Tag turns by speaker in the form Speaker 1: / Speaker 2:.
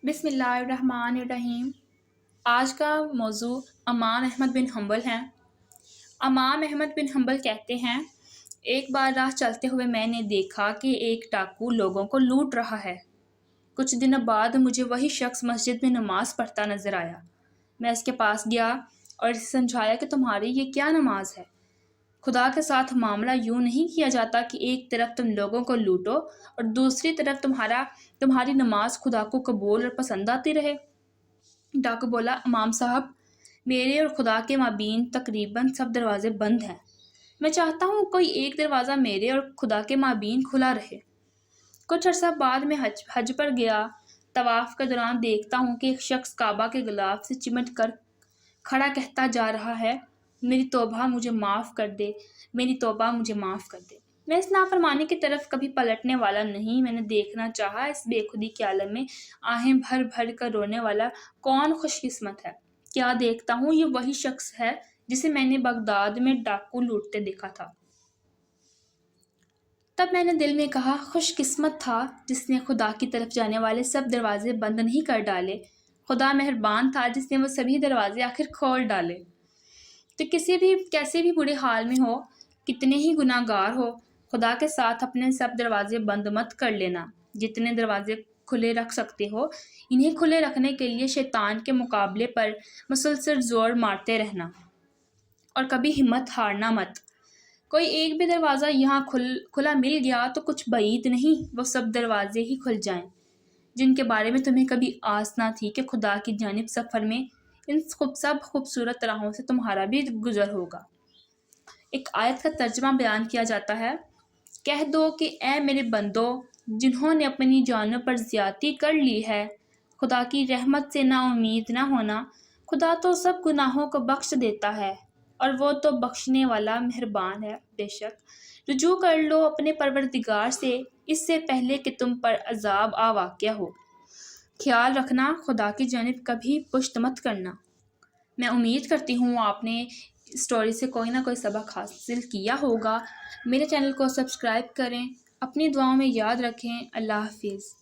Speaker 1: بسم اللہ الرحمن الرحیم۔ آج کا موضوع امام احمد بن حنبل ہے۔ امام احمد بن حنبل کہتے ہیں، ایک بار راہ چلتے ہوئے میں نے دیکھا کہ ایک ڈاکو لوگوں کو لوٹ رہا ہے۔ کچھ دنوں بعد مجھے وہی شخص مسجد میں نماز پڑھتا نظر آیا۔ میں اس کے پاس گیا اور اسے سمجھایا کہ تمہاری یہ کیا نماز ہے؟ خدا کے ساتھ معاملہ یوں نہیں کیا جاتا کہ ایک طرف تم لوگوں کو لوٹو اور دوسری طرف تمہاری نماز خدا کو قبول اور پسند آتی رہے۔ ڈاکو بولا، امام صاحب، میرے اور خدا کے مابین تقریباً سب دروازے بند ہیں۔ میں چاہتا ہوں کوئی ایک دروازہ میرے اور خدا کے مابین کھلا رہے۔ کچھ عرصہ بعد میں حج پر گیا۔ طواف کے دوران دیکھتا ہوں کہ ایک شخص کعبہ کے غلاف سے چمٹ کر کھڑا کہتا جا رہا ہے، میری توبہ مجھے معاف کر دے، میری توبہ مجھے معاف کر دے۔ میں اس نافرمانی کی طرف کبھی پلٹنے والا نہیں۔ میں نے دیکھنا چاہا اس بے خودی کے عالم میں آہیں بھر بھر کر رونے والا کون خوش قسمت ہے۔ کیا دیکھتا ہوں یہ وہی شخص ہے جسے میں نے بغداد میں ڈاکو لوٹتے دیکھا تھا۔ تب میں نے دل میں کہا، خوش قسمت تھا جس نے خدا کی طرف جانے والے سب دروازے بند نہیں کر ڈالے۔ خدا مہربان تھا جس نے وہ سبھی دروازے آخر کھول ڈالے۔ تو کیسے بھی برے حال میں ہو، کتنے ہی گناہ گار ہو، خدا کے ساتھ اپنے سب دروازے بند مت کر لینا۔ جتنے دروازے کھلے رکھ سکتے ہو، انہیں کھلے رکھنے کے لیے شیطان کے مقابلے پر مسلسل زور مارتے رہنا اور کبھی ہمت ہارنا مت۔ کوئی ایک بھی دروازہ یہاں کھلا مل گیا تو کچھ بعید نہیں وہ سب دروازے ہی کھل جائیں جن کے بارے میں تمہیں کبھی آس نہ تھی کہ خدا کی جانب سفر میں ان سب خوبصورت راہوں سے تمہارا بھی گزر ہوگا۔ ایک آیت کا ترجمہ بیان کیا جاتا ہے، کہہ دو کہ اے میرے بندو جنہوں نے اپنی جانوں پر زیادتی کر لی ہے، خدا کی رحمت سے نا امید نہ ہونا۔ خدا تو سب گناہوں کو بخش دیتا ہے اور وہ تو بخشنے والا مہربان ہے۔ بے شک رجوع کر لو اپنے پروردگار سے اس سے پہلے کہ تم پر عذاب آ واقع ہو۔ خیال رکھنا، خدا کی جانب کبھی پشت مت کرنا۔ میں امید کرتی ہوں آپ نے اسٹوری سے کوئی نہ کوئی سبق حاصل کیا ہوگا۔ میرے چینل کو سبسکرائب کریں، اپنی دعاؤں میں یاد رکھیں۔ اللہ حافظ۔